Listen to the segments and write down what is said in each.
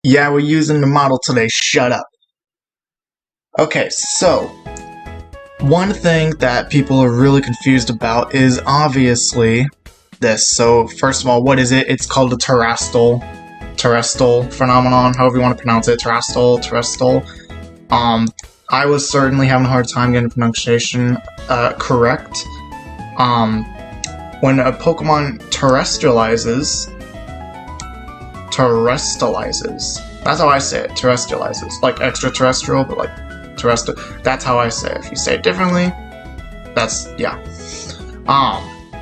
Yeah, we're using the model today, shut up. Okay, so one thing that people are really confused about is obviously this. So first of all, what is it? It's called the Terastal phenomenon, however you want to pronounce it. Terastal. I was certainly having a hard time getting the pronunciation correct. When a Pokemon terastallizes, that's how I say it, terastallizes, like extraterrestrial, but like terrestrial, that's how I say it. If you say it differently, that's, yeah.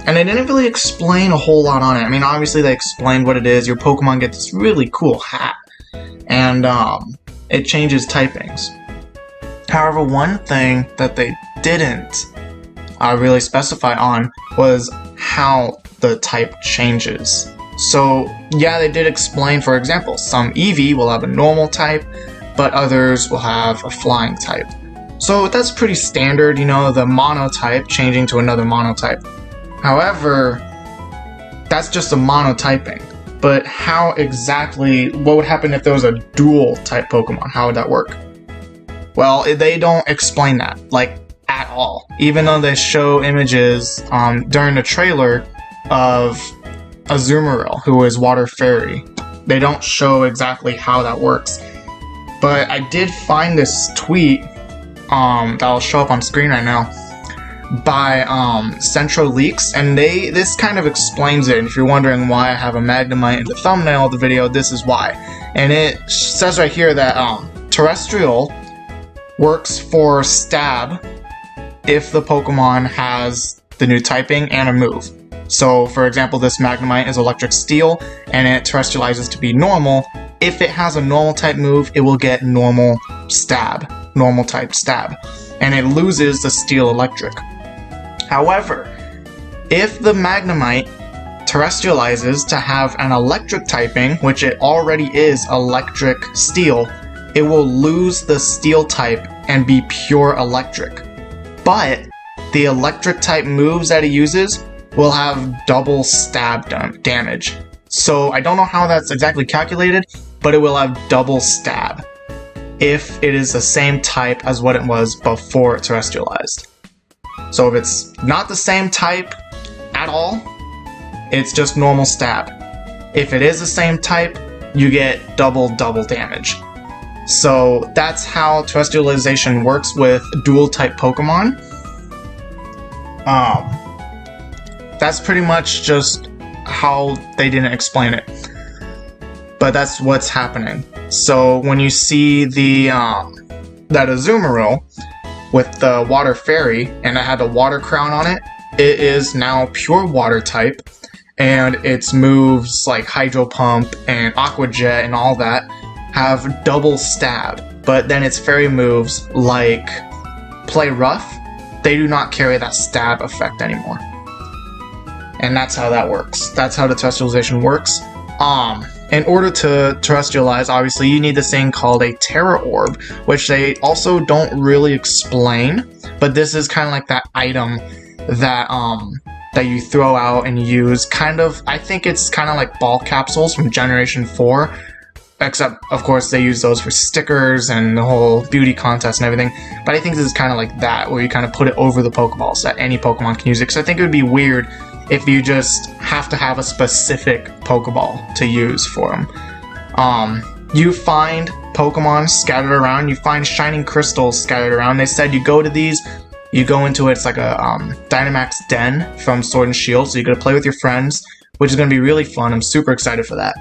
And they didn't really explain a whole lot on it. I mean, obviously they explained what it is. Your Pokemon gets this really cool hat, and it changes typings. However, one thing that they didn't really specify on was how the type changes. So, yeah, they did explain, for example, some Eevee will have a normal type, but others will have a flying type. So that's pretty standard, you know, the monotype changing to another monotype. However, that's just a monotyping. But how exactly, what would happen if there was a dual type Pokemon? How would that work? Well, they don't explain that, like, at all. Even though they show images during the trailer of Azumarill, who is Water Fairy. They don't show exactly how that works. But I did find this tweet that'll show up on screen right now by Central Leaks, and this kind of explains it. And if you're wondering why I have a Magnemite in the thumbnail of the video, this is why. And it says right here that Terrestrial works for stab if the Pokemon has the new typing and a move. So, for example, this Magnemite is Electric Steel, and it terastallizes to be normal. If it has a normal type move, it will get normal type stab, and it loses the Steel Electric. However, if the Magnemite terastallizes to have an electric typing, which it already is Electric Steel, it will lose the Steel type and be pure Electric. But the Electric type moves that it uses will have double stab damage. So I don't know how that's exactly calculated, but it will have double stab if it is the same type as what it was before it terastallized. So if it's not the same type at all, it's just normal stab. If it is the same type, you get double damage. So that's how terastallization works with dual type Pokemon. That's pretty much just how they didn't explain it. But that's what's happening. So when you see that Azumarill with the Water Fairy, and it had a water crown on it, it is now pure water type, and its moves like Hydro Pump and Aqua Jet and all that have double stab. But then its fairy moves like Play Rough, they do not carry that stab effect anymore. And that's how that works. That's how the terastallization works. In order to terastallize, obviously, you need this thing called a Terra Orb, which they also don't really explain, but this is kind of like that item that that you throw out and use. Kind of, I think it's kind of like ball capsules from Generation 4, except, of course, they use those for stickers and the whole beauty contest and everything. But I think this is kind of like that, where you kind of put it over the Pokeball so that any Pokemon can use it. Because I think it would be weird if you just have to have a specific Pokeball to use for them. You find Pokemon scattered around, you find shining crystals scattered around. They said you go to these, you go into it, it's like a Dynamax Den from Sword and Shield, so you get to play with your friends, which is going to be really fun. I'm super excited for that.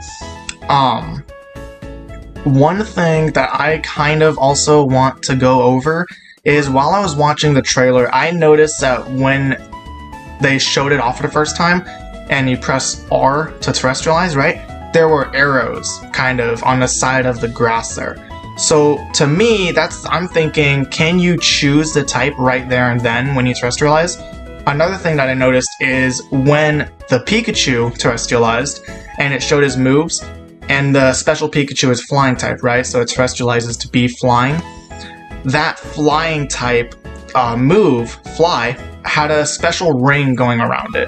One thing that I kind of also want to go over is, while I was watching the trailer, I noticed that when they showed it off for the first time, and you press R to terastallize, right? There were arrows kind of on the side of the grass there. So to me, I'm thinking, can you choose the type right there and then when you terastallize? Another thing that I noticed is when the Pikachu terastallized and it showed his moves, and the special Pikachu is flying type, right? So it terastallizes to be flying. That flying type move, Fly, had a special ring going around it.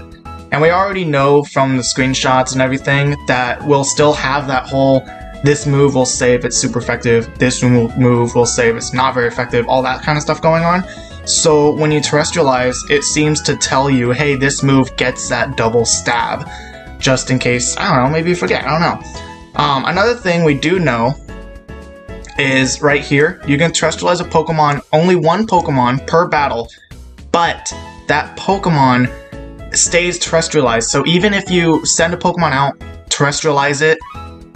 And we already know from the screenshots and everything that we'll still have that whole this move will say if it's super effective, this move will say if it's not very effective, all that kind of stuff going on. So when you terrestrialize, it seems to tell you, hey, this move gets that double stab, just in case, I don't know, maybe you forget, I don't know. Another thing we do know is right here, you can terrestrialize a Pokemon, only one Pokemon per battle, but that Pokemon stays terrestrialized. So even if you send a Pokemon out, terrestrialize it,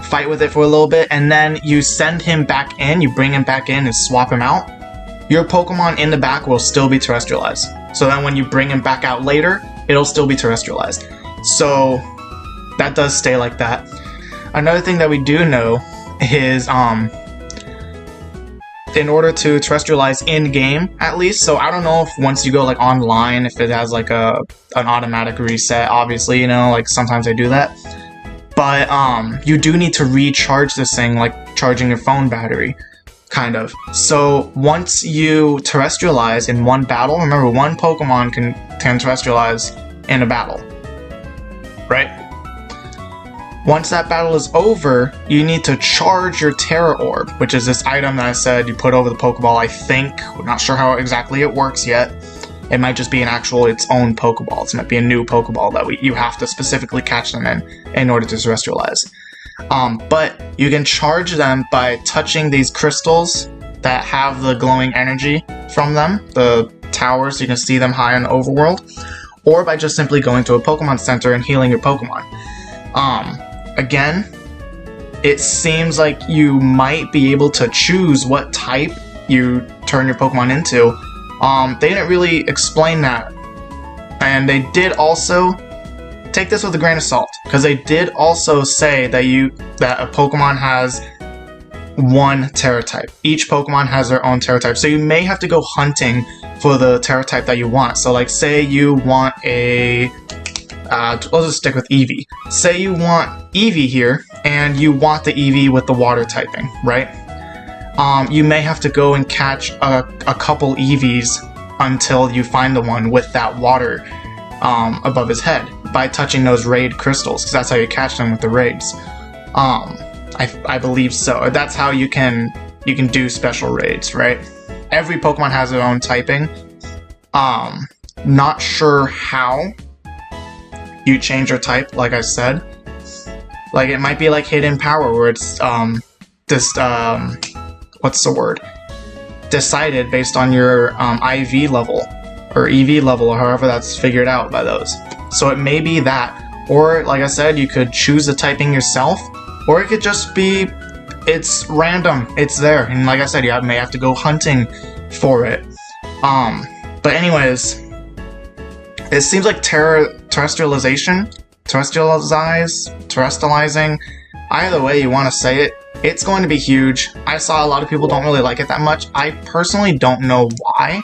fight with it for a little bit, and then you send him back in, you bring him back in and swap him out, your Pokemon in the back will still be terrestrialized. So then when you bring him back out later, it'll still be terrestrialized. So that does stay like that. Another thing that we do know is in order to terrestrialize in-game, at least, so I don't know if once you go like online, if it has like an automatic reset, obviously, you know, like sometimes they do that. But you do need to recharge this thing, like charging your phone battery, kind of. So once you terrestrialize in one battle, remember one Pokemon can terrestrialize in a battle, right? Once that battle is over, you need to charge your Terra Orb, which is this item that I said you put over the Pokeball, I think. We're not sure how exactly it works yet. It might just be its own Pokeball. It might be a new Pokeball that you have to specifically catch them in order to terrestrialize. But you can charge them by touching these crystals that have the glowing energy from them, the towers, so you can see them high in the overworld, or by just simply going to a Pokemon Center and healing your Pokemon. Again, it seems like you might be able to choose what type you turn your Pokemon into. They didn't really explain that. And they did also, take this with a grain of salt, because they did also say that a Pokemon has one Terra type. Each Pokemon has their own Terra type. So you may have to go hunting for the Terra type that you want. So like say you want a... let's just stick with Eevee. Say you want Eevee here, and you want the Eevee with the water typing, right? You may have to go and catch a couple Eevees until you find the one with that water above his head by touching those raid crystals, because that's how you catch them with the raids. I believe so. That's how you can do special raids, right? Every Pokemon has their own typing. Not sure how you change your type, like I said. Like, it might be like hidden power, where it's, what's the word? Decided based on your, IV level, or EV level, or however that's figured out by those. So it may be that. Or, like I said, you could choose the typing yourself, or it could just be, it's random, it's there. And like I said, you may have to go hunting for it. But anyways, it seems like terastallizing, either way you want to say it, it's going to be huge. I saw a lot of people don't really like it that much. I personally don't know why.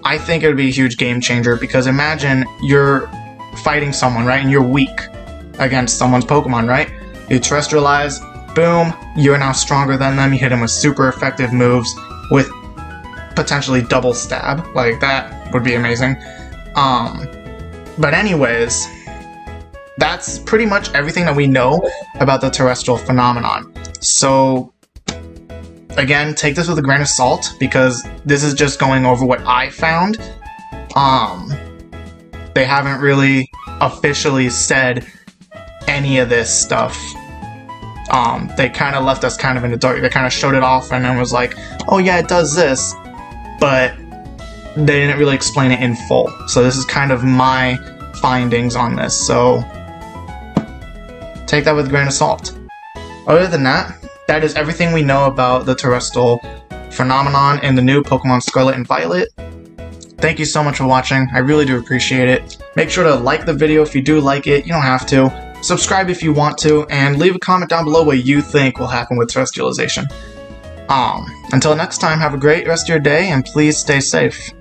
I think it would be a huge game changer, because imagine you're fighting someone, right, and you're weak against someone's Pokemon, right? You terrestrialize, boom, you're now stronger than them, you hit them with super effective moves with potentially double stab. Like, that would be amazing. But anyways, that's pretty much everything that we know about the terrestrial phenomenon. So, again, take this with a grain of salt, because this is just going over what I found. They haven't really officially said any of this stuff. They kind of left us kind of in the dark. They kind of showed it off and then was like, oh yeah, it does this, but they didn't really explain it in full. So this is kind of my findings on this, so take that with a grain of salt. Other than that, that is everything we know about the terrestrial phenomenon in the new Pokemon Scarlet and Violet. Thank you so much for watching, I really do appreciate it. Make sure to like the video if you do like it, you don't have to. Subscribe if you want to, and leave a comment down below what you think will happen with terastallization. Until next time, have a great rest of your day, and please stay safe.